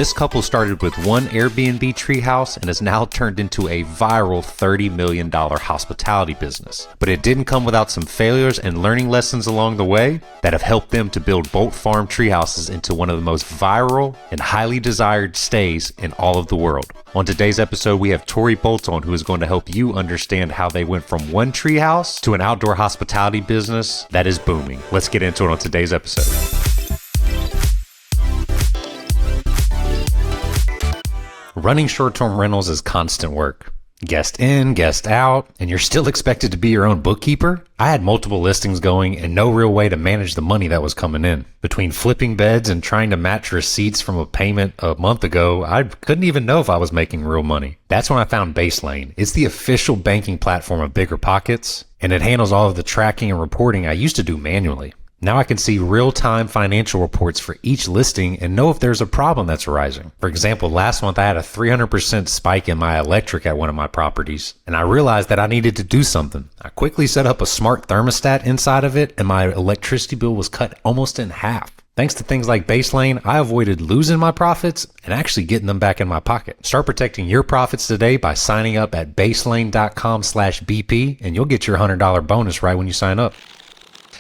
This couple started with one Airbnb treehouse and has now turned into a viral $30 million hospitality business. But it didn't come without some failures and learning lessons along the way that have helped them to build Bolt Farm treehouses into one of the most viral and highly desired stays in all of the world. On today's episode, we have Tori Bolt on, who is going to help you understand how they went from one treehouse to an outdoor hospitality business that is booming. Let's get into it on today's episode. Running short-term rentals is constant work. Guest in, guest out, and you're still expected to be your own bookkeeper? I had multiple listings going and no real way to manage the money that was coming in. Between flipping beds and trying to match receipts from a payment a month ago, I couldn't even know if I was making real money. That's when I found Baselane. It's the official banking platform of BiggerPockets, and it handles all of the tracking and reporting I used to do manually. Now I can see real-time financial reports for each listing and know if there's a problem that's arising. For example, last month I had a 300% spike in my electric at one of my properties, and I realized that I needed to do something. I quickly set up a smart thermostat inside of it, and my electricity bill was cut almost in half. Thanks to things like Baselane, I avoided losing my profits and actually getting them back in my pocket. Start protecting your profits today by signing up at baselane.com/BP, and you'll get your $100 bonus right when you sign up.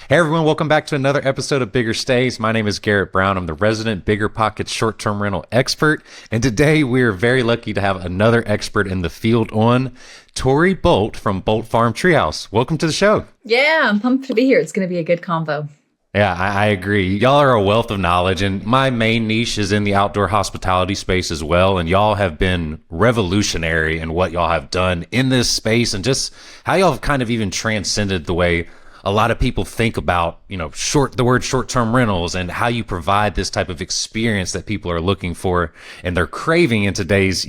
Hey everyone, welcome back to another episode of Bigger Stays. My name is Garrett Brown. I'm the resident BiggerPockets short-term rental expert. And today we are very lucky to have another expert in the field on, Tori Bolt from Bolt Farm Treehouse. Welcome to the show. Yeah, I'm pumped to be here. It's going to be a good convo. Yeah, I agree. Y'all are a wealth of knowledge, and my main niche is in the outdoor hospitality space as well. And y'all have been revolutionary in what y'all have done in this space and just how y'all have kind of even transcended the way a lot of people think about, the word short-term rentals and how you provide this type of experience that people are looking for and they're craving in today's,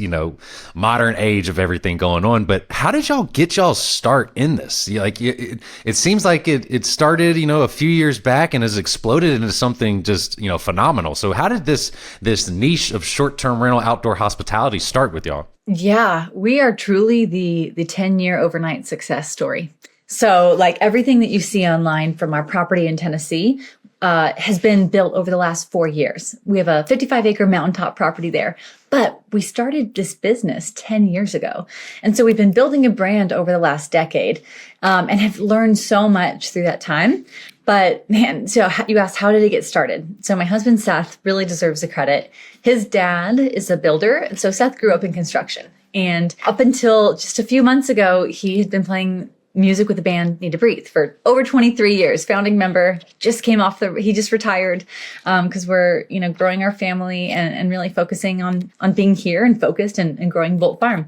modern age of everything going on. But how did y'all get y'all start in this? It seems like it started, a few years back and has exploded into something just, phenomenal. So how did this niche of short-term rental outdoor hospitality start with y'all? Yeah, we are truly the 10-year overnight success story. So like everything that you see online from our property in Tennessee has been built over the last 4 years. We have a 55-acre mountaintop property there, but we started this business 10 years ago. And so we've been building a brand over the last decade and have learned so much through that time. But man, so you asked, how did it get started? So my husband, Seth, really deserves the credit. His dad is a builder. And so Seth grew up in construction. And up until just a few months ago, he had been playing music with the band Need to Breathe for over 23 years. Founding member, he just retired because we're, growing our family and really focusing on being here and focused and growing Bolt Farm.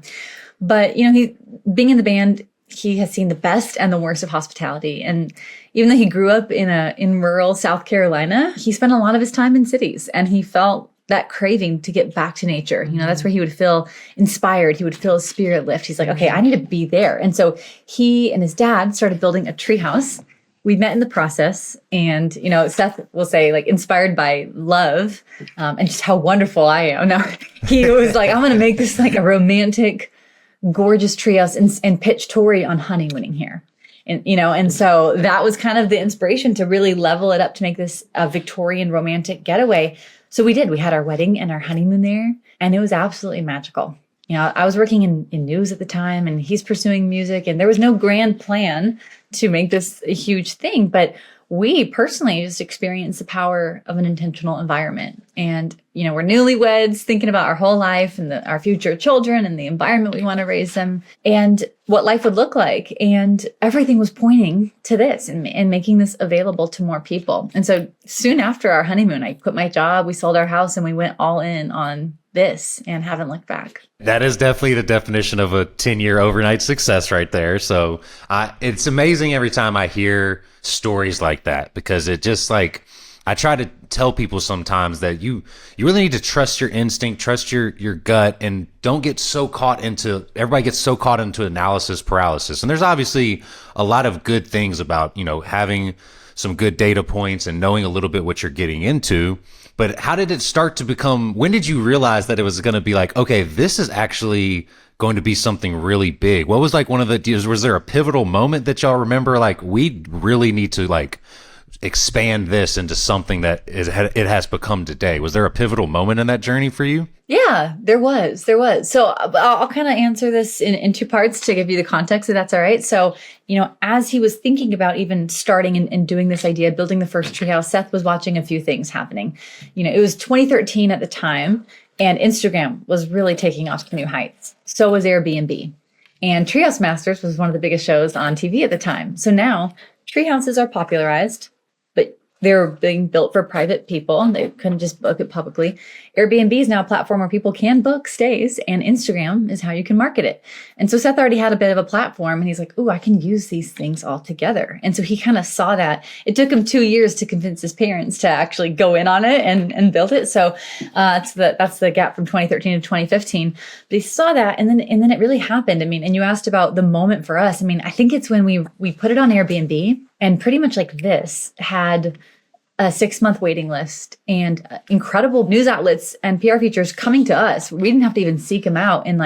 But, he being in the band, he has seen the best and the worst of hospitality. And even though he grew up in rural South Carolina, he spent a lot of his time in cities and he felt that craving to get back to nature. That's where he would feel inspired. He would feel his spirit lift. He's like, okay, I need to be there. And so he and his dad started building a treehouse. We met in the process and, Seth will say like inspired by love and just how wonderful I am. Now he was like, I'm going to make this like a romantic, gorgeous treehouse and pitch Tori on honeymooning here. And so that was kind of the inspiration to really level it up to make this a Victorian romantic getaway. So we did. We had our wedding and our honeymoon there, and it was absolutely magical. I was working in news at the time, and he's pursuing music, and there was no grand plan to make this a huge thing. But we personally just experienced the power of an intentional environment. And, we're newlyweds thinking about our whole life and our future children and the environment we want to raise them and what life would look like. And everything was pointing to this and making this available to more people. And so soon after our honeymoon, I quit my job, we sold our house, and we went all in on this and haven't looked back. That is definitely the definition of a 10-year overnight success right there. So it's amazing every time I hear stories like that, because it just like, I try to tell people sometimes that you really need to trust your instinct, trust your gut, and don't get so caught into, everybody gets so caught into analysis paralysis. And there's obviously a lot of good things about, having some good data points and knowing a little bit what you're getting into. But how did it start to become, when did you realize that it was going to be like, okay, this is actually going to be something really big? What was like was there a pivotal moment that y'all remember? Like, we really need to like expand this into something that it has become today? Was there a pivotal moment in that journey for you? Yeah, there was. So I'll kind of answer this in two parts to give you the context, if that's all right. So, as he was thinking about even starting and doing this idea, building the first treehouse, Seth was watching a few things happening. It was 2013 at the time, and Instagram was really taking off to new heights. So was Airbnb. And Treehouse Masters was one of the biggest shows on TV at the time. So now treehouses are popularized, but they're being built for private people. They couldn't just book it publicly. Airbnb is now a platform where people can book stays, and Instagram is how you can market it. And so Seth already had a bit of a platform, and he's like, "Ooh, I can use these things all together." And so he kind of saw that. It took him 2 years to convince his parents to actually go in on it and build it. So that's the gap from 2013 to 2015. But he saw that, and then it really happened. And you asked about the moment for us. I think it's when we put it on Airbnb, and pretty much like this had a 6-month waiting list and incredible news outlets and PR features coming to us. We didn't have to even seek them out. And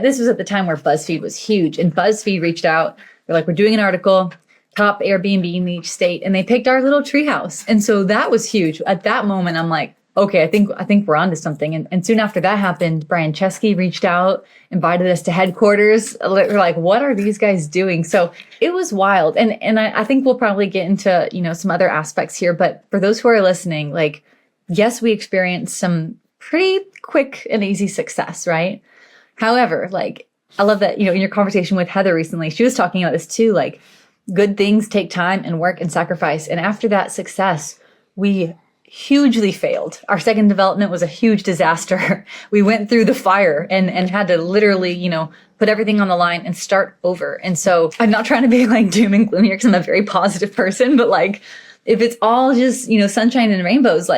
this was at the time where BuzzFeed was huge, and BuzzFeed reached out. They're like, "We're doing an article, top Airbnb in each state." And they picked our little treehouse. And so that was huge. At that moment, I'm like, okay, I think we're onto something. And soon after that happened, Brian Chesky reached out, invited us to headquarters. We're like, what are these guys doing? So it was wild. And I think we'll probably get into, some other aspects here. But for those who are listening, yes, we experienced some pretty quick and easy success, right? However, I love that, in your conversation with Heather recently, she was talking about this too, good things take time and work and sacrifice. And after that success, we hugely failed. Our second development was a huge disaster. We went through the fire and had to literally, put everything on the line and start over. And so I'm not trying to be doom and gloom here because I'm a very positive person, but if it's all just, sunshine and rainbows,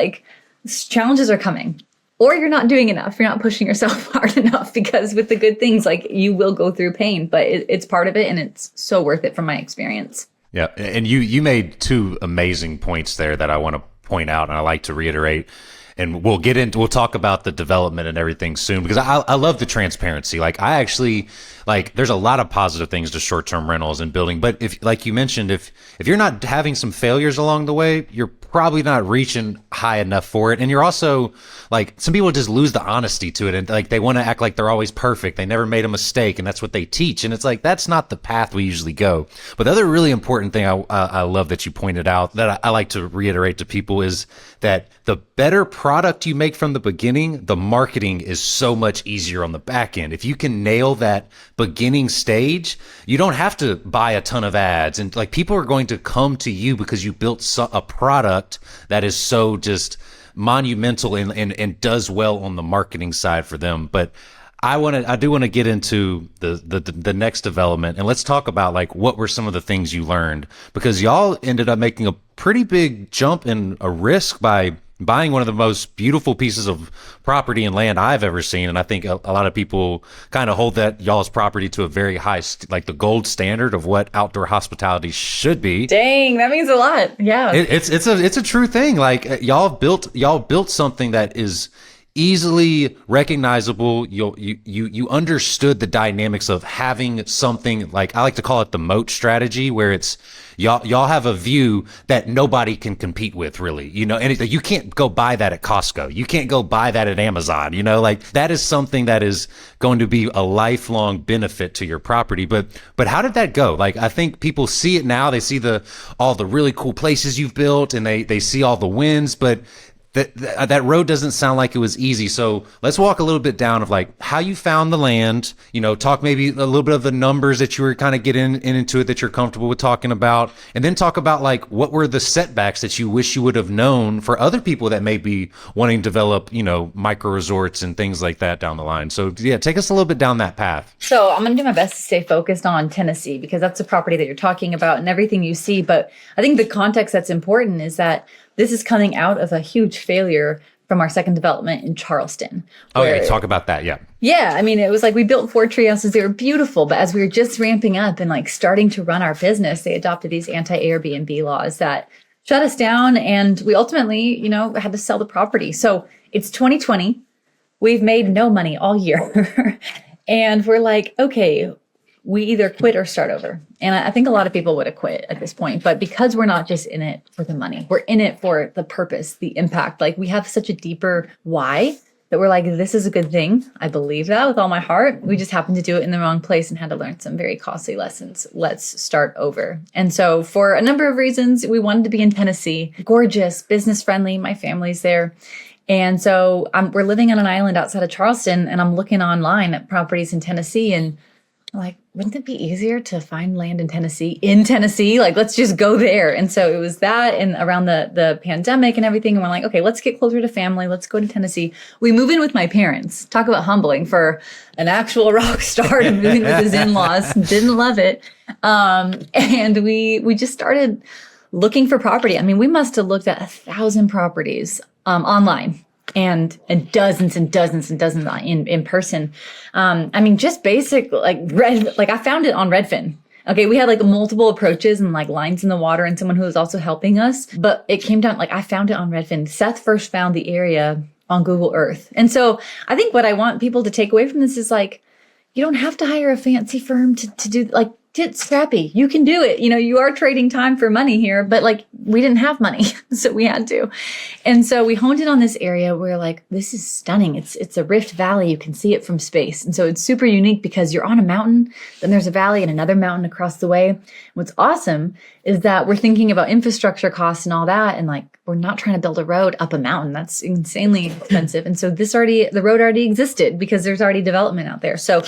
challenges are coming. Or you're not doing enough. You're not pushing yourself hard enough, because with the good things, you will go through pain, but it's part of it, and it's so worth it from my experience. Yeah. And you made two amazing points there that I want to point out, and I like to reiterate, and we'll talk about the development and everything soon, because I love the transparency. I actually there's a lot of positive things to short-term rentals and building, but if, like you mentioned, if you're not having some failures along the way, you're probably not reaching high enough for it. And you're also some people just lose the honesty to it, and they want to act like they're always perfect. They never made a mistake, and that's what they teach. And it's that's not the path we usually go. But the other really important thing I love that you pointed out, that I like to reiterate to people, is that the better product you make from the beginning, the marketing is so much easier on the back end. If you can nail that beginning stage, you don't have to buy a ton of ads, and people are going to come to you because you built a product that is so just monumental and does well on the marketing side for them. But I do want to get into the next development, and let's talk about what were some of the things you learned, because y'all ended up making a pretty big jump in a risk by buying one of the most beautiful pieces of property and land I've ever seen. And I think a lot of people kind of hold that y'all's property to a very high, the gold standard of what outdoor hospitality should be. Dang, that means a lot. Yeah. It's a true thing. Y'all built something that is easily recognizable. You understood the dynamics of having something, I like to call it the moat strategy, where it's y'all have a view that nobody can compete with, really. And you can't go buy that at Costco. You can't go buy that at Amazon. That is something that is going to be a lifelong benefit to your property. But how did that go? I think people see it now. They see all the really cool places you've built, and they see all the wins, but that road doesn't sound like it was easy. So let's walk a little bit down of how you found the land, talk maybe a little bit of the numbers that you were kind of getting into it that you're comfortable with talking about, and then talk about what were the setbacks that you wish you would have known for other people that may be wanting to develop, micro resorts and things like that down the line. So yeah, take us a little bit down that path. So I'm going to do my best to stay focused on Tennessee, because that's the property that you're talking about and everything you see. But I think the context that's important is that this is coming out of a huge failure from our second development in Charleston. Oh, yeah. Talk about that. Yeah. Yeah. It was we built 4 tree houses. They were beautiful. But as we were just ramping up and starting to run our business, they adopted these anti-Airbnb laws that shut us down. And we ultimately, had to sell the property. So it's 2020. We've made no money all year. And we're okay, we either quit or start over. And I think a lot of people would have quit at this point, but because we're not just in it for the money, we're in it for the purpose, the impact. Like we have such a deeper why that we're like, this is a good thing. I believe that with all my heart. We just happened to do it in the wrong place and had to learn some very costly lessons. Let's start over. And so for a number of reasons, we wanted to be in Tennessee, gorgeous, business friendly. My family's there. And so we're living on an island outside of Charleston, and I'm looking online at properties in Tennessee, and I'm like, wouldn't it be easier to find land in Tennessee? Like, let's just go there. And so it was that, and around the pandemic and everything, and we're like, okay, let's get closer to family. Let's go to Tennessee. We move in with my parents. Talk about humbling for an actual rock star to move in with his in-laws. Didn't love it. And we just started looking for property. I mean, we must have looked at 1,000 properties online. And dozens and dozens and dozens in person. I mean, just basic, like I found it on Redfin. Okay. We had like multiple approaches and like lines in the water and someone who was also helping us, but it came down, like I found it on Redfin. Seth first found the area on Google Earth. And so I think what I want people to take away from this is like, you don't have to hire a fancy firm to do like, get scrappy. You can do it. You are trading time for money here, but like we didn't have money, so we had to. And so we honed in on this area where like, this is stunning. It's a rift valley. You can see it from space. And so it's super unique because you're on a mountain, then there's a valley and another mountain across the way. What's awesome is that we're thinking about infrastructure costs and all that. And like, we're not trying to build a road up a mountain. That's insanely expensive. And so the road already existed because there's already development out there. So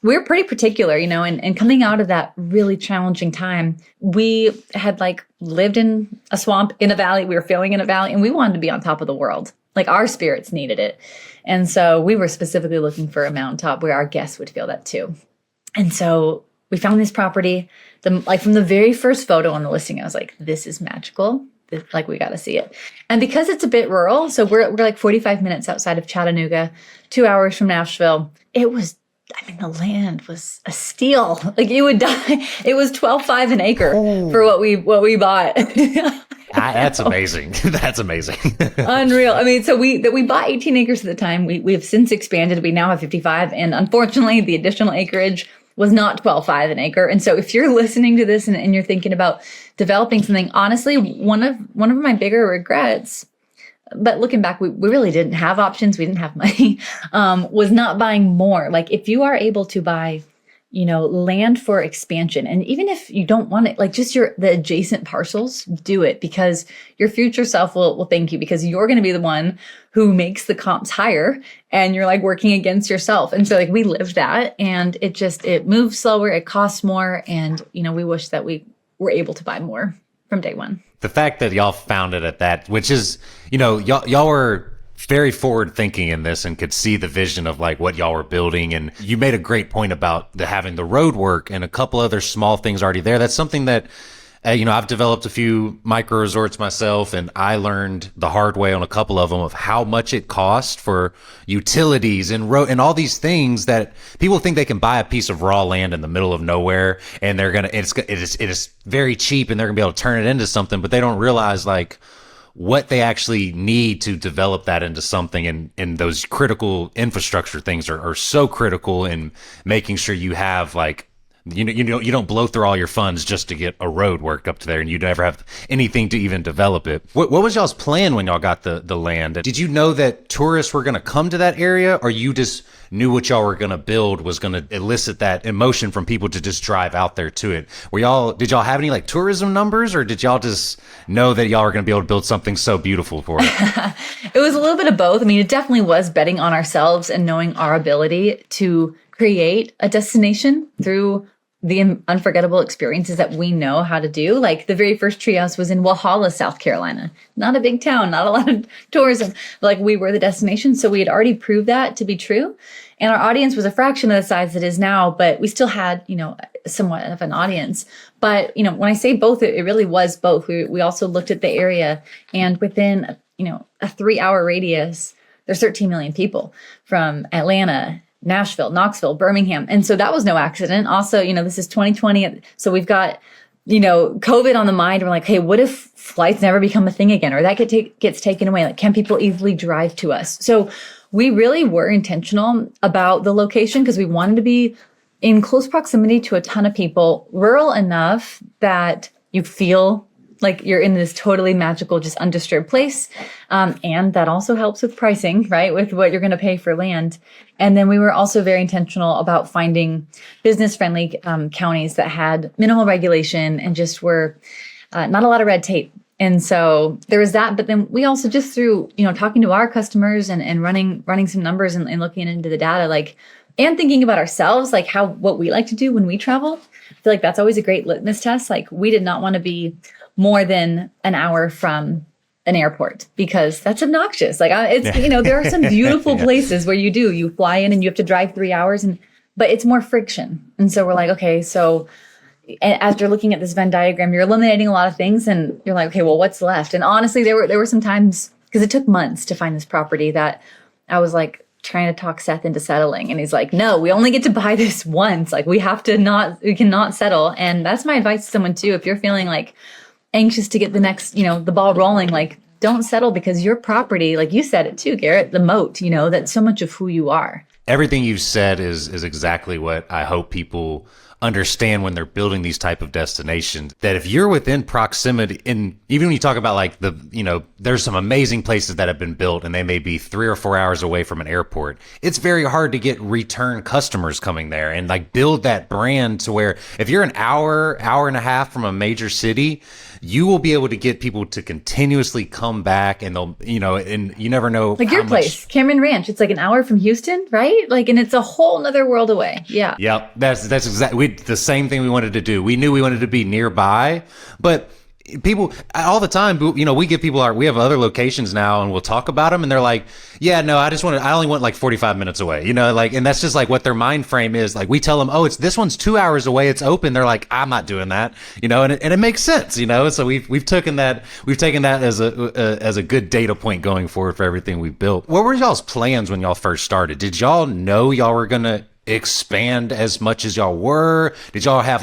we're pretty particular, and coming out of that really challenging time, we had like lived in a swamp in a valley. We were feeling in a valley and we wanted to be on top of the world. Like our spirits needed it. And so we were specifically looking for a mountaintop where our guests would feel that too. And so we found this property, from the very first photo on the listing, I was like, this is magical. Like we got to see it. And because it's a bit rural, so we're like 45 minutes outside of Chattanooga, 2 hours from Nashville. The land was a steal. Like you would die. It was $12.5 an acre for what we bought. That's amazing. That's amazing. Unreal. I mean, so we bought 18 acres at the time. We have since expanded. We now have 55. And unfortunately, the additional acreage was not $12.5 an acre. And so if you're listening to this and you're thinking about developing something, honestly, one of my bigger regrets, but looking back, we really didn't have options. We didn't have money, was not buying more. Like if you are able to buy, land for expansion, and even if you don't want it, like just the adjacent parcels, do it because your future self will thank you because you're going to be the one who makes the comps higher and you're like working against yourself. And so like we lived that and it moves slower, it costs more. And, we wish that we were able to buy more from day one. The fact that y'all found it at that, which is, y'all were very forward thinking in this and could see the vision of like what y'all were building. And you made a great point about having the road work and a couple other small things already there. That's something that, I've developed a few micro resorts myself, and I learned the hard way on a couple of them of how much it costs for utilities and road and all these things that people think they can buy a piece of raw land in the middle of nowhere and it is very cheap and they're gonna be able to turn it into something, but they don't realize like what they actually need to develop that into something. And those critical infrastructure things are so critical in making sure you have like, you don't blow through all your funds just to get a road worked up to there and you never have anything to even develop it. What was y'all's plan when y'all got the land? Did you know that tourists were going to come to that area, or you just knew what y'all were going to build was going to elicit that emotion from people to just drive out there to it? Did y'all have any like tourism numbers, or did y'all just know that y'all were going to be able to build something so beautiful for it? It was a little bit of both. I mean, it definitely was betting on ourselves and knowing our ability to create a destination through the unforgettable experiences that we know how to do. Like the very first Treehouse was in Walhalla, South Carolina. Not a big town, not a lot of tourism. Like we were the destination. So we had already proved that to be true. And our audience was a fraction of the size it is now, but we still had, somewhat of an audience. But, when I say both, it really was both. We also looked at the area, and within, a 3-hour radius, there's 13 million people from Atlanta, Nashville, Knoxville, Birmingham. And so that was no accident. Also, this is 2020. So we've got, COVID on the mind. We're like, hey, what if flights never become a thing again? Or that gets taken away? Like, can people easily drive to us? So we really were intentional about the location because we wanted to be in close proximity to a ton of people, rural enough that you feel like you're in this totally magical, just undisturbed place. And that also helps with pricing, right? With what you're going to pay for land. And then we were also very intentional about finding business-friendly counties that had minimal regulation and just were not a lot of red tape. And so there was that. But then we also just through, talking to our customers and running some numbers and looking into the data, and thinking about ourselves, what we like to do when we travel. I feel like that's always a great litmus test. We did not want to be more than an hour from an airport because that's obnoxious. There are some beautiful places where you fly in and you have to drive 3 hours but it's more friction. And so we're like, okay, so after looking at this Venn diagram, you're eliminating a lot of things and you're like, okay, well, what's left? And honestly, there were some times because it took months to find this property that I was trying to talk Seth into settling. And he's like, no, we only get to buy this once. We cannot settle. And that's my advice to someone too. If you're feeling anxious to get the next, the ball rolling, don't settle because your property, you said it too, Garrett, the moat, that's so much of who you are. Everything you've said is exactly what I hope people understand when they're building these type of destinations, that if you're within proximity, and even when you talk about there's some amazing places that have been built and they may be 3 or 4 hours away from an airport, it's very hard to get return customers coming there and build that brand to where if you're an hour and a half from a major city, you will be able to get people to continuously come back and they'll, and you never know. Your place, Cameron Ranch, it's an hour from Houston, right? And it's a whole nother world away. Yeah. Yep. That's exactly the same thing we wanted to do. We knew we wanted to be nearby, but people all the time, we give people we have other locations now and we'll talk about them and they're like, yeah, no, I only want 45 minutes away, and that's just what their mind frame is. We tell them, oh, this one's 2 hours away. It's open. They're like, I'm not doing that, and it makes sense, so we've taken that as a good data point going forward for everything we've built. What were y'all's plans when y'all first started? Did y'all know y'all were going to expand as much as y'all were? Did y'all have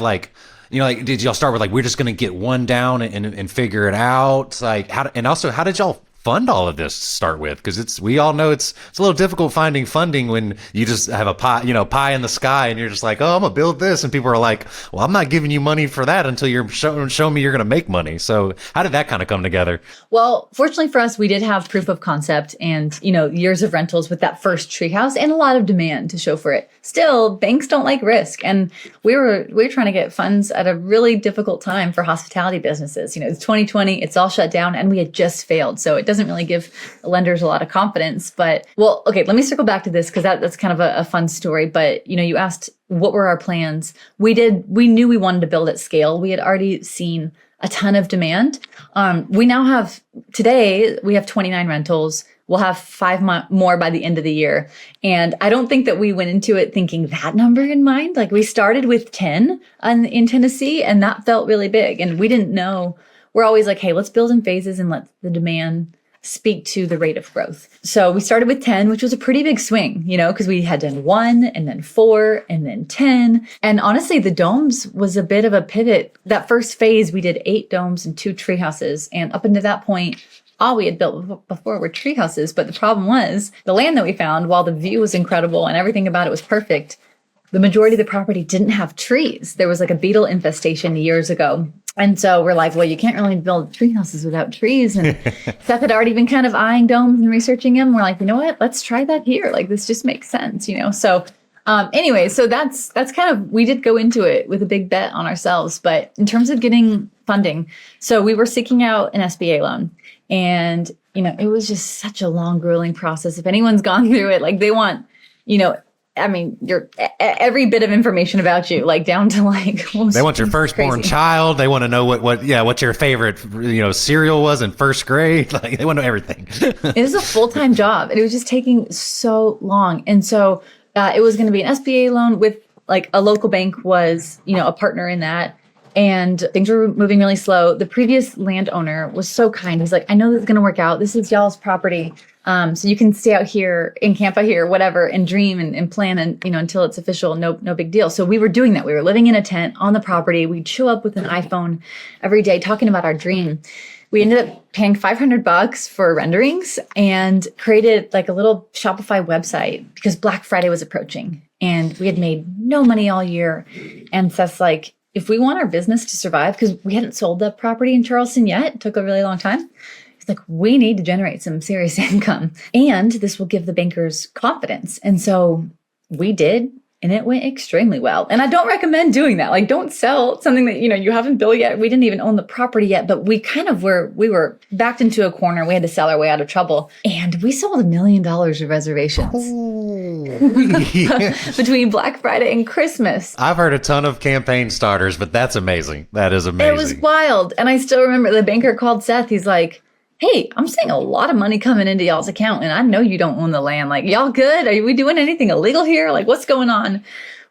did y'all start with we're just going to get one down and figure it out? How did y'all fund all of this to start with? Because we all know it's a little difficult finding funding when you just have a pie in the sky and you're just like, oh, I'm gonna build this, and people are like, well, I'm not giving you money for that until you're showing me you're gonna make money. So how did that kind of come together? Well, fortunately for us, we did have proof of concept and years of rentals with that first Treehouse and a lot of demand to show for it. Still, banks don't like risk, and we were trying to get funds at a really difficult time for hospitality businesses. It's 2020, it's all shut down, and we had just failed, so it doesn't really give lenders a lot of confidence. But okay, let me circle back to this because that's kind of a fun story. But you asked what were our plans. We knew we wanted to build at scale. We had already seen a ton of demand. Today we have 29 rentals. We'll have 5 more by the end of the year. And I don't think that we went into it thinking that number in mind. We started with 10 in Tennessee, and that felt really big. And we didn't know. We're always hey, let's build in phases and let the demand speak to the rate of growth. So we started with 10, which was a pretty big swing, because we had done 1 and then 4 and then 10. And honestly, the domes was a bit of a pivot. That first phase, we did 8 domes and 2 tree houses. And up until that point, all we had built before were tree houses. But the problem was the land that we found, while the view was incredible and everything about it was perfect, the majority of the property didn't have trees. There was a beetle infestation years ago. And so we're like, well, you can't really build tree houses without trees. And Seth had already been kind of eyeing domes and researching them. We're like, you know what? Let's try that here. This just makes sense, So anyway, so that's kind of, we did go into it with a big bet on ourselves. But in terms of getting funding, so we were seeking out an SBA loan. And, it was just such a long, grueling process. If anyone's gone through it, they want, your every bit of information about you, down to they want your firstborn child. They want to know what your favorite cereal was in first grade. They want to know everything. It was a full-time job, and it was just taking so long. And so it was going to be an SBA loan with a local bank was a partner in that. And things were moving really slow. The previous landowner was so kind. He's like, I know this is going to work out. This is y'all's property. So you can stay out here and camp out here, whatever, and dream and plan and, until it's official. No big deal. So we were doing that. We were living in a tent on the property. We'd show up with an iPhone every day talking about our dream. We ended up paying $500 for renderings and created a little Shopify website because Black Friday was approaching. and we had made no money all year. And Seth's like, if we want our business to survive, because we hadn't sold the property in Charleston yet, it took a really long time. He's like, we need to generate some serious income, and this will give the bankers confidence. And so we did. And it went extremely well. And I don't recommend doing that. Like, don't sell something that, you haven't built yet. We didn't even own the property yet, but we were backed into a corner. We had to sell our way out of trouble. And we sold $1 million of reservations between Black Friday and Christmas. I've heard a ton of campaign starters, but that's amazing. That is amazing. It was wild. And I still remember the banker called Seth. He's like, hey, I'm seeing a lot of money coming into y'all's account, and I know you don't own the land. Like, y'all good? Are we doing anything illegal here? Like, what's going on?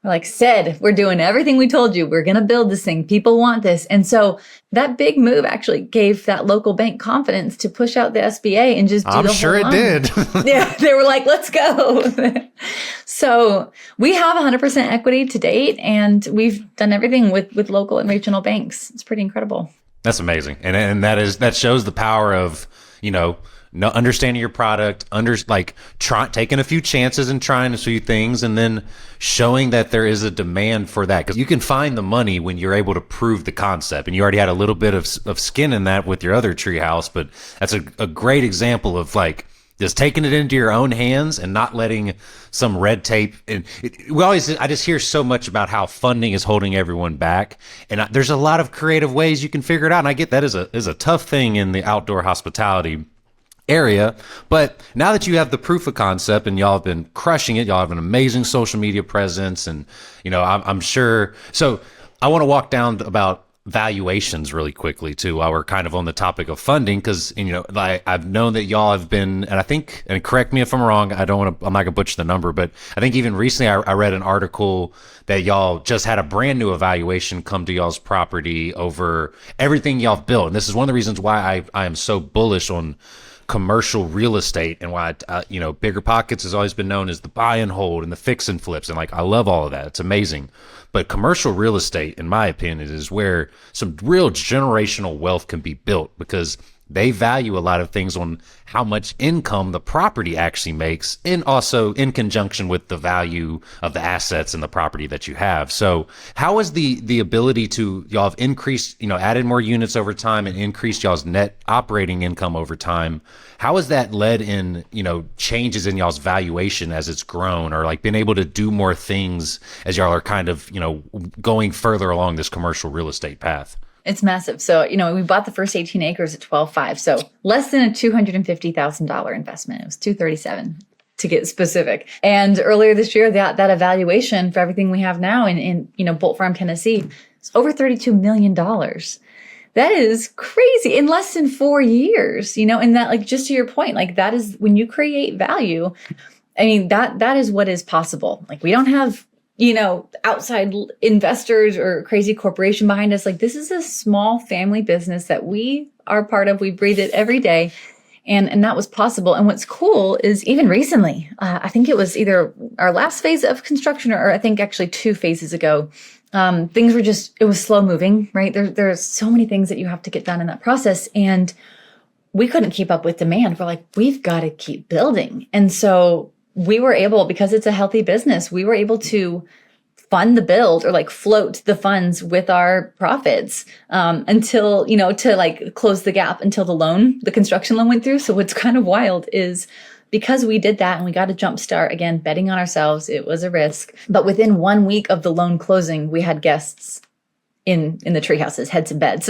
We're like, Sid, we're doing everything we told you. We're going to build this thing. People want this. And so that big move actually gave that local bank confidence to push out the SBA and just do I'm the sure whole it line. did. Yeah, they were like, let's go. So we have 100% equity to date, and we've done everything with local and regional banks. It's pretty incredible. That's amazing. And that shows the power of, understanding your product, taking a few chances and trying a few things, and then showing that there is a demand for that. Because you can find the money when you're able to prove the concept. And you already had a little bit of skin in that with your other Treehouse, but that's a great example of just taking it into your own hands and not letting some red tape. And I just hear so much about how funding is holding everyone back. And there's a lot of creative ways you can figure it out. And I get that is a tough thing in the outdoor hospitality area. But now that you have the proof of concept and y'all have been crushing it, y'all have an amazing social media presence. And, I'm sure. So I want to walk down about valuations really quickly too, while we're kind of on the topic of funding, because I've known that y'all have been, and I think, and correct me if I'm wrong, I'm not gonna butcher the number, but I think even recently I read an article that y'all just had a brand new evaluation come to y'all's property over everything y'all have built. And this is one of the reasons why I am so bullish on commercial real estate, and why Bigger Pockets has always been known as the buy and hold and the fix and flips, and I love all of that. It's amazing. But commercial real estate, in my opinion, is where some real generational wealth can be built, because they value a lot of things on how much income the property actually makes, and also in conjunction with the value of the assets and the property that you have. So how is the ability to, y'all have increased, added more units over time and increased y'all's net operating income over time? How has that led in, changes in y'all's valuation as it's grown, or been able to do more things as y'all are kind of, going further along this commercial real estate path? It's massive. So, we bought the first 18 acres at 12.5. So less than a $250,000 investment. It was $237 to get specific. And earlier this year, that evaluation for everything we have now in Bolt Farm, Tennessee, is over $32 million. That is crazy in less than 4 years, and that, just to your point, that is when you create value. I mean, that is what is possible. We don't have, outside investors or crazy corporation behind us. This is a small family business that we are part of. We breathe it every day. And that was possible. And what's cool is even recently, I think it was either our last phase of construction, or I think actually 2 phases ago, things were it was slow moving, right? There's so many things that you have to get done in that process. And we couldn't keep up with demand. We're like, we've got to keep building. And so we were able, because it's a healthy business, we were able to fund the build, or float the funds with our profits until, to close the gap until the construction loan went through. So what's kind of wild is, because we did that and we got a jump start, again, betting on ourselves, it was a risk. But within 1 week of the loan closing, we had guests in the tree houses, heads and beds.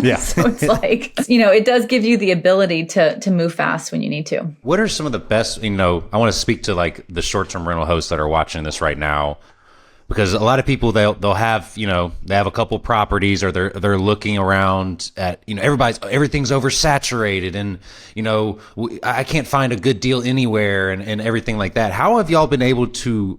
Yeah. So it's it does give you the ability to move fast when you need to. What are some of the best, I want to speak to the short-term rental hosts that are watching this right now, because a lot of people, they'll have, they have a couple properties, or they're looking around at, everything's oversaturated, and, I can't find a good deal anywhere, and everything like that. How have y'all been able to,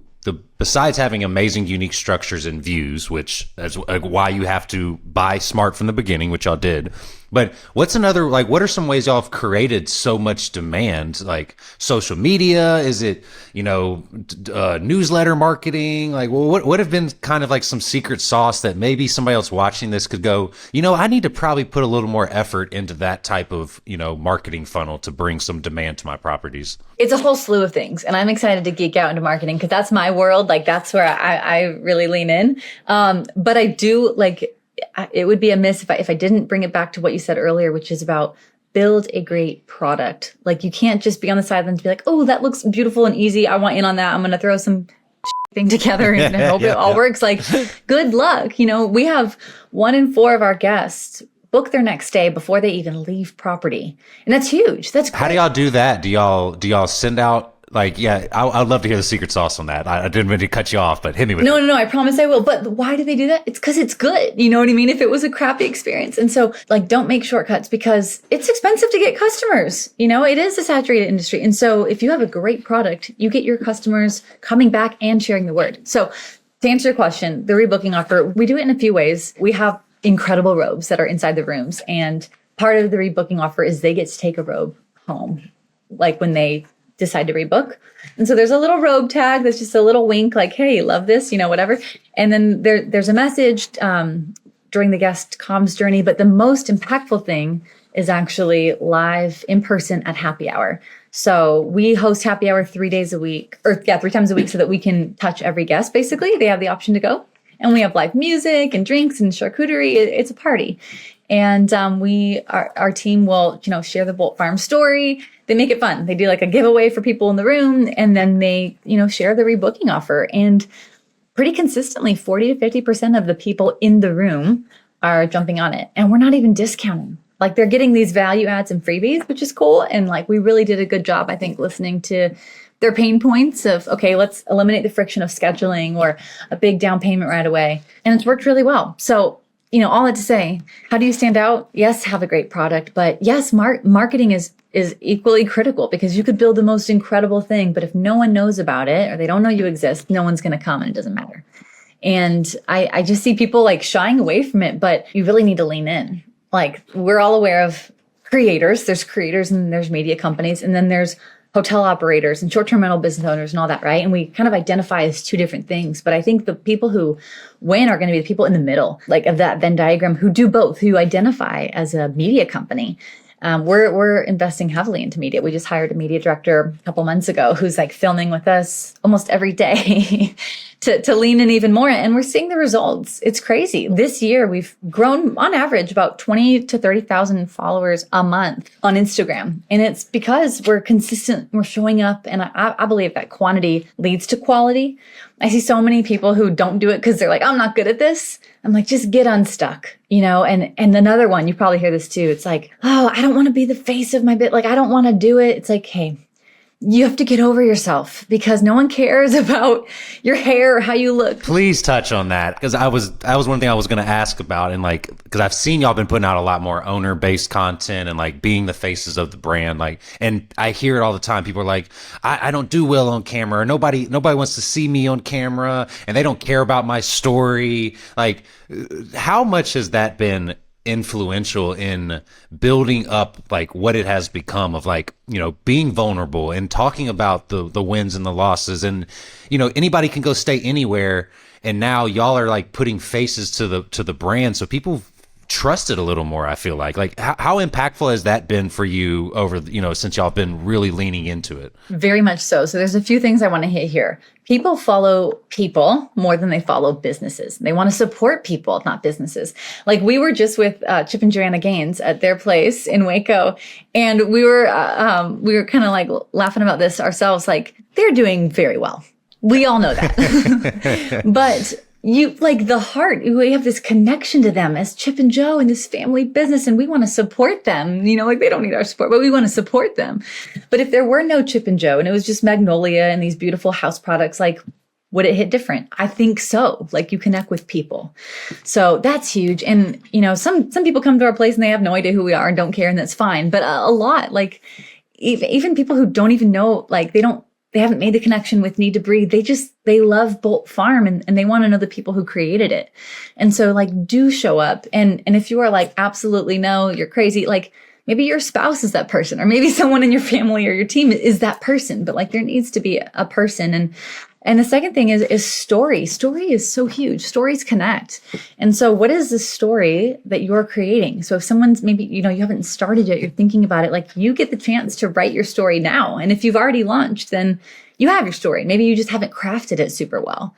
besides having amazing, unique structures and views, which that's why you have to buy smart from the beginning, which y'all did, But what's another, like, what are some ways y'all have created so much demand? Like social media? Is it, newsletter marketing? Like, well, what have been kind of like some secret sauce that maybe somebody else watching this could go, I need to probably put a little more effort into that type of, marketing funnel to bring some demand to my properties? It's a whole slew of things. And I'm excited to geek out into marketing because that's my world. Like that's where I really lean in. But I do it would be amiss if I didn't bring it back to what you said earlier, which is about build a great product. Like you can't just be on the sidelines and be like, oh, that looks beautiful and easy. I want in on that. I'm going to throw some thing together and hope it all works. Like good luck. We have 1 in 4 of our guests book their next stay before they even leave property. And that's huge. That's great. How do y'all do that? Do y'all send out, I'd love to hear the secret sauce on that. I didn't mean to cut you off, but hit me with it. No, I promise I will. But why do they do that? It's because it's good. You know what I mean? If it was a crappy experience. And so don't make shortcuts because it's expensive to get customers. It is a saturated industry. And so if you have a great product, you get your customers coming back and sharing the word. So to answer your question, the rebooking offer, we do it in a few ways. We have incredible robes that are inside the rooms. And part of the rebooking offer is they get to take a robe home, like when they decide to rebook. And so there's a little robe tag that's just a little wink like, hey, love this, whatever. And then there's a message during the guest comms journey. But the most impactful thing is actually live in person at happy hour. So we host happy hour 3 days a week, 3 times a week so that we can touch every guest. Basically, they have the option to go. And we have live music and drinks and charcuterie. It's a party. And our team will, share the Bolt Farm story. They make it fun. They do like a giveaway for people in the room, and then they, share the rebooking offer. And pretty consistently, 40 to 50% of the people in the room are jumping on it. And we're not even discounting. Like they're getting these value adds and freebies, which is cool. And we really did a good job, I think, listening to their pain points of, okay, let's eliminate the friction of scheduling or a big down payment right away. And it's worked really well. So, all that to say, how do you stand out? Yes, have a great product, but yes, marketing is equally critical because you could build the most incredible thing, but if no one knows about it or they don't know you exist, no one's going to come and it doesn't matter. And I just see people shying away from it, but you really need to lean in. We're all aware of creators. There's creators and there's media companies, and then there's hotel operators and short-term rental business owners and all that, right? And we kind of identify as two different things. But I think the people who win are going to be the people in the middle, of that Venn diagram, who do both, who identify as a media company. We're investing heavily into media. We just hired a media director a couple months ago who's filming with us almost every day to lean in even more. And we're seeing the results. It's crazy. This year, we've grown on average about 20 to 30,000 followers a month on Instagram. And it's because we're consistent. We're showing up. And I believe that quantity leads to quality. I see so many people who don't do it because they're like, I'm not good at this. I'm like, just get unstuck, and another one, you probably hear this too. It's like, oh, I don't want to be the face of my bit. I don't want to do it. It's like, hey, you have to get over yourself because no one cares about your hair or how you look. Please touch on that because that was one thing I was going to ask about, and because I've seen y'all been putting out a lot more owner based content and being the faces of the brand, and I hear it all the time. People are like, I don't do well on camera. Nobody wants to see me on camera, and they don't care about my story. How much has that been influential in building up what it has become of being vulnerable and talking about the wins and the losses, and anybody can go stay anywhere, and now y'all are putting faces to the brand so people trust it a little more. I feel like how impactful has that been for you over since y'all been really leaning into it? Very much so. So there's a few things I want to hit here. People follow people more than they follow businesses. They want to support people, not businesses. We were just with Chip and Joanna Gaines at their place in Waco, and we were kind of laughing about this ourselves. They're doing very well. We all know that, but you the heart, we have this connection to them as Chip and Jo and this family business, and we want to support them. They don't need our support, but we want to support them. But if there were no Chip and Jo and it was just Magnolia and these beautiful house products, would it hit different? I think so. You connect with people. So that's huge. And, some people come to our place and they have no idea who we are and don't care, and that's fine. But a lot, even people who don't even know, they don't they haven't made the connection with Need to Breathe. They love Bolt Farm and they want to know the people who created it. And so like, do show up. And if you are like, absolutely no, you're crazy. Like maybe your spouse is that person, or maybe someone in your family or your team is that person, but like there needs to be a person. And the second thing is story. Story is so huge. Stories connect. And so what is the story that you're creating? So if someone's maybe, you haven't started yet, you're thinking about it, like you get the chance to write your story now. And if you've already launched, then you have your story. Maybe you just haven't crafted it super well.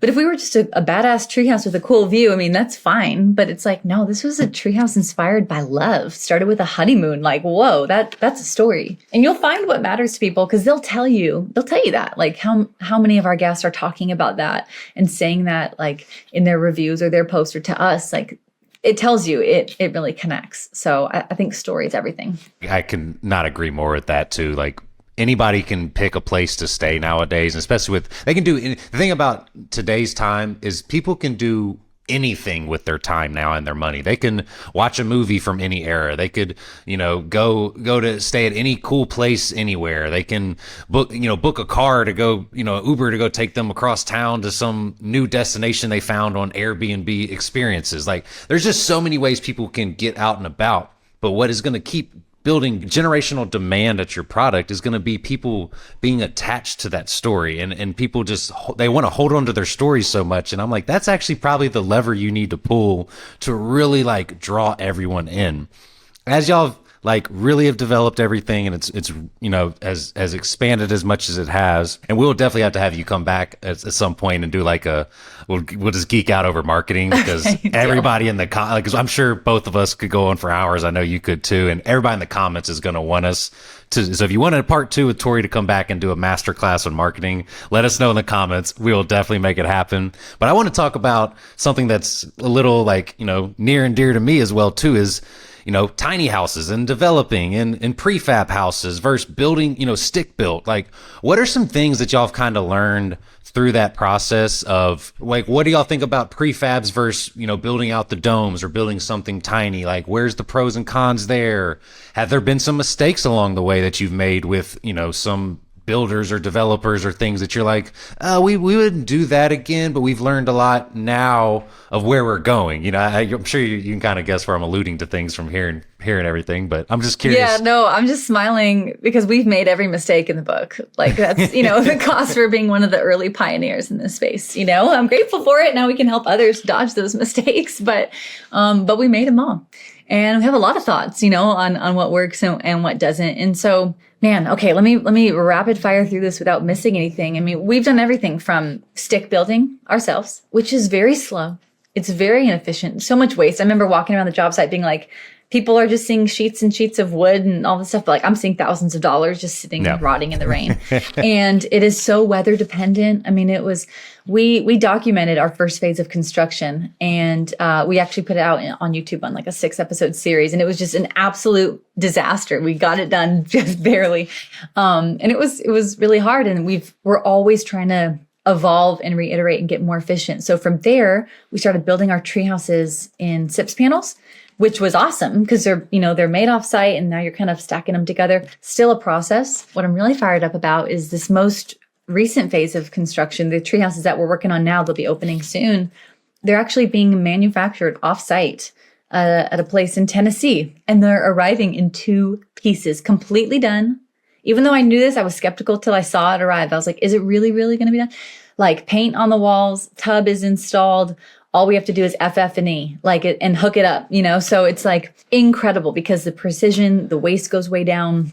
But if we were just a badass treehouse with a cool view, I mean, that's fine. But it's like, no, this was a treehouse inspired by love. Started with a honeymoon. Like, whoa, that's a story. And you'll find what matters to people because they'll tell you that, like how many of our guests are talking about that and saying that like in their reviews or their posts or to us, like it tells you it really connects. So I think story is everything. I can not agree more with that too. Like, anybody can pick a place to stay nowadays, especially they can do, the thing about today's time is people can do anything with their time now and their money. They can watch a movie from any era. They could, go to stay at any cool place anywhere. They can book a car to go, Uber to go take them across town to some new destination they found on Airbnb experiences. Like there's just so many ways people can get out and about. But what is going to keep building generational demand at your product is going to be people being attached to that story, and people just, they want to hold on to their stories so much. And I'm like, that's actually probably the lever you need to pull to really like draw everyone in. As y'all like really have developed everything, and it's has expanded as much as it has, and we'll definitely have to have you come back at some point and do like we'll just geek out over marketing, because everybody in the because I'm sure both of us could go on for hours. I know you could too, and everybody in the comments is going to want us to. So if you wanted a part 2 with Tori to come back and do a masterclass on marketing, let us know in the comments. We will definitely make it happen. But I want to talk about something that's a little like near and dear to me as well too, is tiny houses and developing and prefab houses versus building, stick built. Like, what are some things that y'all have kind of learned through that process of like, what do y'all think about prefabs versus, building out the domes or building something tiny? Like, where's the pros and cons there? Have there been some mistakes along the way that you've made with, some builders or developers or things that you're like, we wouldn't do that again, but we've learned a lot now of where we're going? I'm sure you can kind of guess where I'm alluding to things from hearing everything, but I'm just curious. Yeah, no, I'm just smiling because we've made every mistake in the book. Like that's, the cost for being one of the early pioneers in this space. I'm grateful for it. Now we can help others dodge those mistakes, but we made them all. And we have a lot of thoughts, on what works and what doesn't. And so, man, okay, let me rapid fire through this without missing anything. I mean, we've done everything from stick building ourselves, which is very slow. It's very inefficient. So much waste. I remember walking around the job site being like, people are just seeing sheets and sheets of wood and all this stuff. But like, I'm seeing thousands of dollars just sitting and rotting in the rain. And it is so weather dependent. I mean, it was, we documented our first phase of construction, and we actually put it out on YouTube on like a 6-episode series. And it was just an absolute disaster. We got it done just barely. And it was really hard. And we're always trying to evolve and reiterate and get more efficient. So from there, we started building our tree houses in SIPS panels, which was awesome because they're made off site, and now you're kind of stacking them together. Still a process. What I'm really fired up about is this most recent phase of construction. The tree houses that we're working on now, they'll be opening soon. They're actually being manufactured off site at a place in Tennessee, and they're arriving in 2 pieces, completely done. Even though I knew this, I was skeptical till I saw it arrive. I was like, is it really, really going to be done? Like paint on the walls, tub is installed. All we have to do is FF&E, and hook it up, So it's like incredible because the precision, the waste goes way down.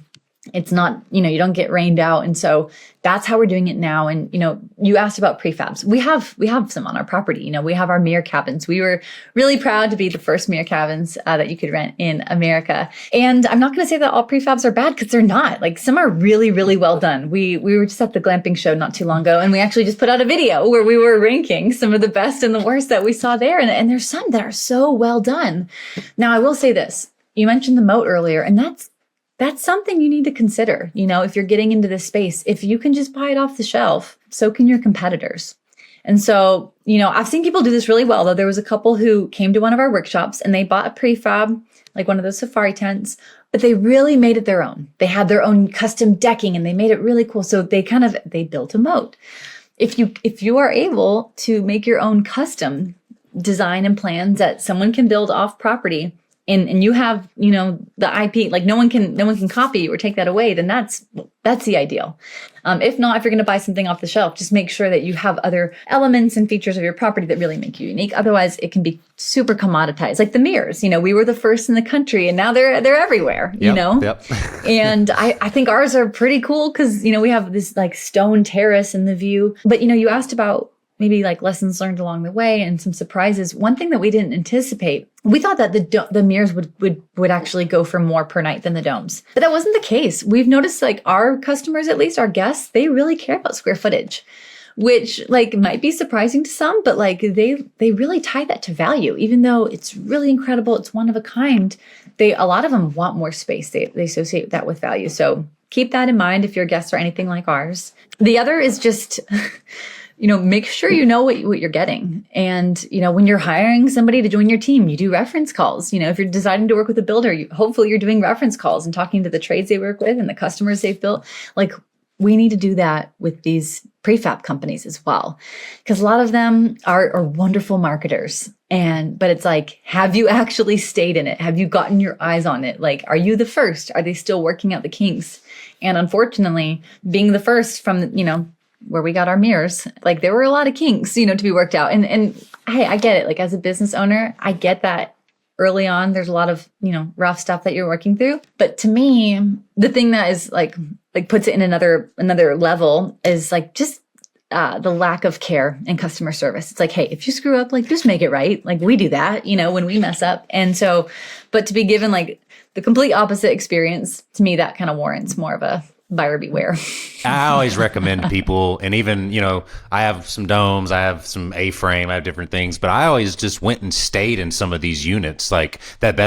It's not, you don't get rained out. And so that's how we're doing it now. And, you asked about prefabs. We have some on our property. We have our mirror cabins. We were really proud to be the first mirror cabins that you could rent in America. And I'm not going to say that all prefabs are bad, because they're not. Like, some are really, really well done. We were just at the Glamping show not too long ago, and we actually just put out a video where we were ranking some of the best and the worst that we saw there. And there's some that are so well done. Now, I will say this. You mentioned the moat earlier, and that's something you need to consider, if you're getting into this space. If you can just buy it off the shelf, so can your competitors. And so, I've seen people do this really well, though. There was a couple who came to one of our workshops and they bought a prefab, like one of those safari tents, but they really made it their own. They had their own custom decking and they made it really cool. So they built a moat. If you are able to make your own custom design and plans that someone can build off property, and you have, the IP, like no one can copy or take that away, then that's the ideal. If not, if you're going to buy something off the shelf, just make sure that you have other elements and features of your property that really make you unique. Otherwise, it can be super commoditized. Like the mirrors, we were the first in the country and now they're everywhere, Yep. And I think ours are pretty cool because, we have this like stone terrace in the view. But, you asked about maybe like lessons learned along the way and some surprises. One thing that we didn't anticipate, we thought that the mirrors would actually go for more per night than the domes, but that wasn't the case. We've noticed like our customers, at least our guests, they really care about square footage, which like might be surprising to some, but like they really tie that to value, even though it's really incredible. It's one of a kind. A lot of them want more space. They associate that with value. So keep that in mind if your guests are anything like ours. The other is just make sure you know what you're getting. And, when you're hiring somebody to join your team, you do reference calls. If you're deciding to work with a builder, hopefully you're doing reference calls and talking to the trades they work with and the customers they've built. Like we need to do that with these prefab companies as well, because a lot of them are wonderful marketers. But it's like, have you actually stayed in it? Have you gotten your eyes on it? Like, are you the first? Are they still working out the kinks? And unfortunately, being the first from, where we got our mirrors, like there were a lot of kinks, to be worked out. And hey, I get it. Like as a business owner, I get that early on, there's a lot of, rough stuff that you're working through. But to me, the thing that is like puts it in another level is like just the lack of care and customer service. It's like, hey, if you screw up, like just make it right. Like we do that, when we mess up. And so, but to be given like the complete opposite experience, to me, that kind of warrants more of a buyer beware. I always recommend people, and even, I have some domes, I have some A-frame, I have different things, but I always just went and stayed in some of these units. Like that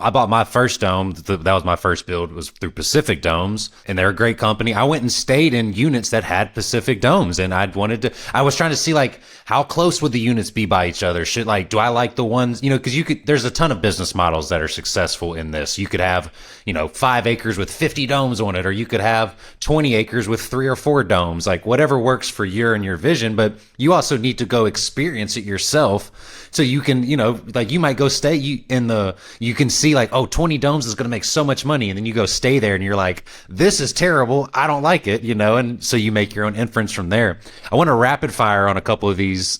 I bought my first dome, that was my first build, was through Pacific Domes, and they're a great company. I went and stayed in units that had Pacific Domes, and I was trying to see like how close would the units be by each other? Do I like the ones, because there's a ton of business models that are successful in this. You could have, 5 acres with 50 domes on it, or you could have 20 acres with 3 or 4 domes, like whatever works for your vision. But you also need to go experience it yourself. So you can, like you might go stay you can see like, 20 domes is going to make so much money. And then you go stay there and you're like, this is terrible. I don't like it, and so you make your own inference from there. I want to rapid fire on a couple of these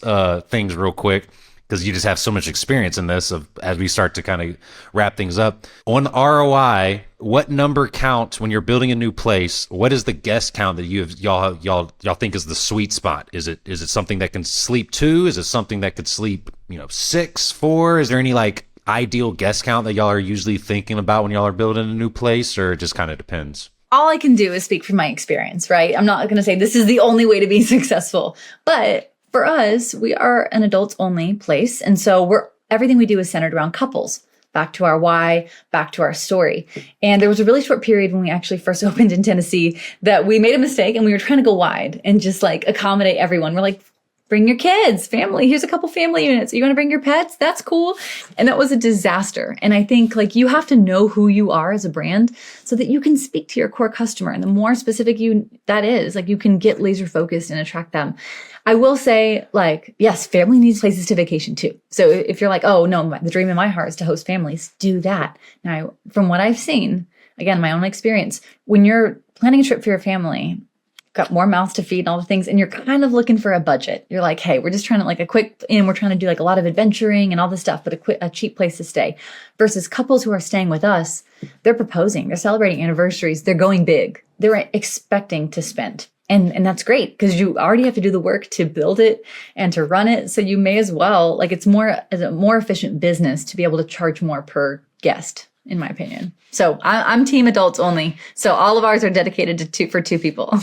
things real quick, because you just have so much experience in this as we start to kind of wrap things up. On ROI, what number count when you're building a new place? What is the guest count that y'all think is the sweet spot? Is it something that can sleep 2? Is it something that could sleep, 6, 4? Is there any like ideal guest count that y'all are usually thinking about when y'all are building a new place, or it just kind of depends? All I can do is speak from my experience, right? I'm not going to say this is the only way to be successful, but for us, we are an adults only place. And so everything we do is centered around couples. Back to our why, back to our story. And there was a really short period when we actually first opened in Tennessee that we made a mistake and we were trying to go wide and just like accommodate everyone. We're like, bring your kids, family. Here's a couple family units. You want to bring your pets? That's cool. And that was a disaster. And I think like you have to know who you are as a brand so that you can speak to your core customer. And the more specific that is, like you can get laser focused and attract them. I will say like, yes, family needs places to vacation too. So if you're like, oh no, the dream in my heart is to host families, do that. Now, from what I've seen, again, my own experience, when you're planning a trip for your family, got more mouths to feed and all the things, and you're kind of looking for a budget. You're like, hey, we're just trying to like we're trying to do like a lot of adventuring and all this stuff, but a cheap place to stay. Versus couples who are staying with us, they're proposing, they're celebrating anniversaries, they're going big, they're expecting to spend. And that's great because you already have to do the work to build it and to run it. So you may as well, like it's a more efficient business to be able to charge more per guest, in my opinion. So I'm team adults only. So all of ours are dedicated for 2 people.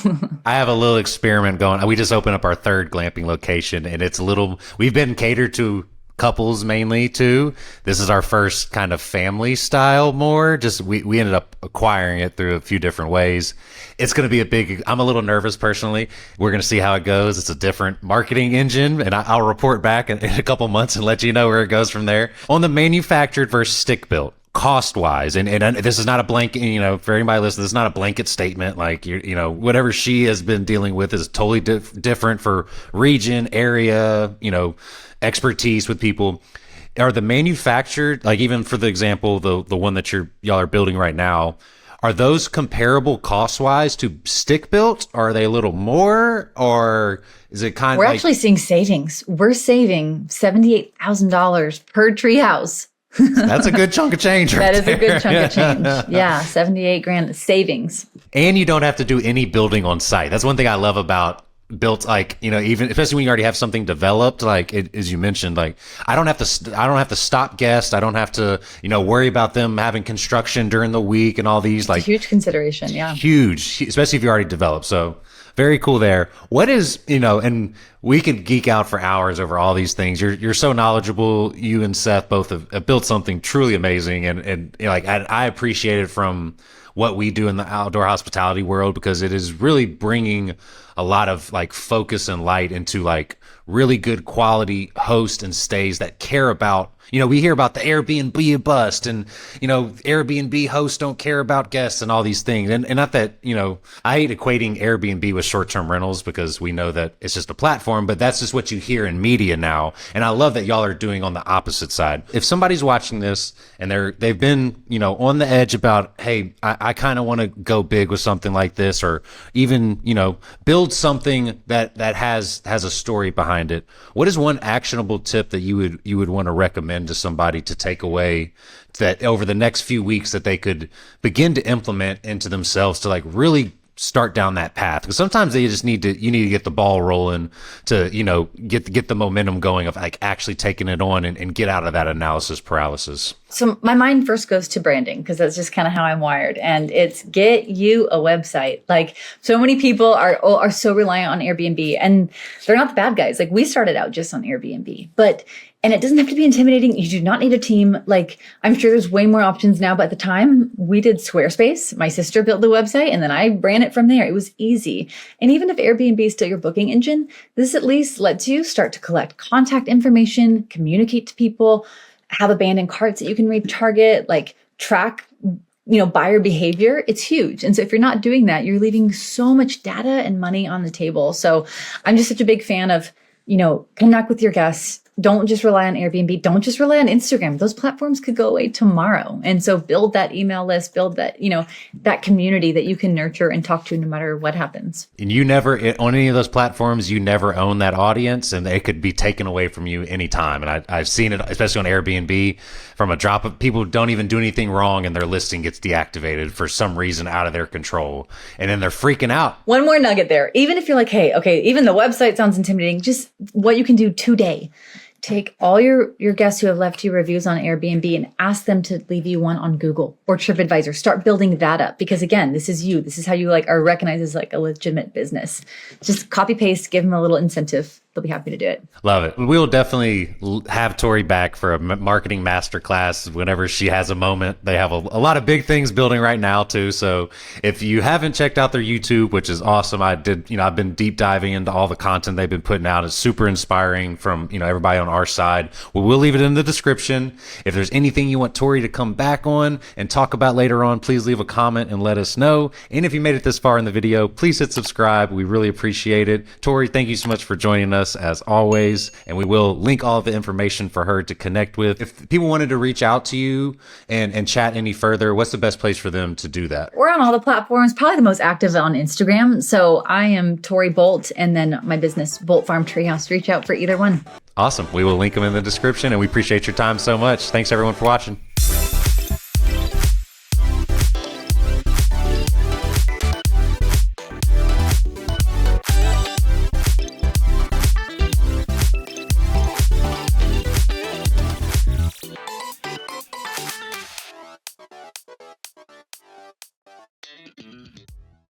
I have a little experiment going. We just opened up our 3rd glamping location, and we've been catered to couples mainly too. This is our first kind of family style more. Just we ended up acquiring it through a few different ways. It's going to be I'm a little nervous personally. We're going to see how it goes. It's a different marketing engine, and I'll report back in a couple months and let you know where it goes from there. On the manufactured versus stick built, cost wise, and this is not a blanket, for anybody listening, this is not a blanket statement. Like, whatever she has been dealing with is totally different for region, area, expertise with people. Are the manufactured, like even for the example, the one that y'all are building right now, are those comparable cost wise to stick built? Are they a little more, or is it kind of We're actually seeing savings. We're saving $78,000 per treehouse. That's a good chunk of change right That is there. a good chunk of change. Yeah, 78 grand savings. And you don't have to do any building on site. That's one thing I love about built, like, even especially when you already have something developed, like as you mentioned, like I don't have to stop guests. I don't have to, worry about them having construction during the week and all these, like, huge consideration. Yeah. Huge, especially if you already developed. So very cool there. What is, and we could geek out for hours over all these things. You're so knowledgeable. You and Seth both have built something truly amazing. And I appreciate it from what we do in the outdoor hospitality world, because it is really bringing a lot of like focus and light into like really good quality hosts and stays that care about, we hear about the Airbnb bust and, Airbnb hosts don't care about guests and all these things. And not that, I hate equating Airbnb with short-term rentals because we know that it's just a platform, but that's just what you hear in media now. And I love that y'all are doing on the opposite side. If somebody's watching this and they've been, on the edge about, hey, I kind of want to go big with something like this, or even, build something that has a story behind it. What is one actionable tip that you would want to recommend to somebody to take away that over the next few weeks that they could begin to implement into themselves to like really start down that path? Because sometimes you need to get the ball rolling to, get the momentum going of like actually taking it on and get out of that analysis paralysis. So my mind first goes to branding, because that's just kind of how I'm wired. And it's get you a website. Like, so many people are so reliant on Airbnb, and they're not the bad guys. Like, we started out just on Airbnb, and it doesn't have to be intimidating. You do not need a team. Like, I'm sure there's way more options now, but at the time we did Squarespace. My sister built the website and then I ran it from there. It was easy. And even if Airbnb is still your booking engine, this at least lets you start to collect contact information, communicate to people, have abandoned carts that you can retarget, like track, buyer behavior. It's huge. And so if you're not doing that, you're leaving so much data and money on the table. So I'm just such a big fan of, connect with your guests. Don't just rely on Airbnb. Don't just rely on Instagram. Those platforms could go away tomorrow. And so build that email list, build that, that community that you can nurture and talk to no matter what happens. And you never, on any of those platforms, you never own that audience, and it could be taken away from you anytime. And I've seen it, especially on Airbnb, from a drop of people don't even do anything wrong and their listing gets deactivated for some reason out of their control. And then they're freaking out. One more nugget there. Even if you're like, hey, okay, even the website sounds intimidating, just what you can do today. Take all your guests who have left you reviews on Airbnb and ask them to leave you one on Google or TripAdvisor. Start building that up, because again, this is you. This is how you are recognized as like a legitimate business. Just copy paste, give them a little incentive. They'll be happy to do it. Love it. We will definitely have Tori back for a marketing masterclass whenever she has a moment. They have a lot of big things building right now too. So if you haven't checked out their YouTube, which is awesome, I've been deep diving into all the content they've been putting out. It's super inspiring from, everybody on our side. We'll leave it in the description. If there's anything you want Tori to come back on and talk about later on, please leave a comment and let us know. And if you made it this far in the video, please hit subscribe. We really appreciate it. Tori, thank you so much for joining us as always, and we will link all of the information for her to connect with. If people wanted to reach out to you and chat any further, what's the best place for them to do that? We're on all the platforms, probably the most active on Instagram. So I am Tori Bolt, and then my business, Bolt Farm Treehouse. Reach out for either one. Awesome. We will link them in the description, and we appreciate your time so much. Thanks everyone for watching.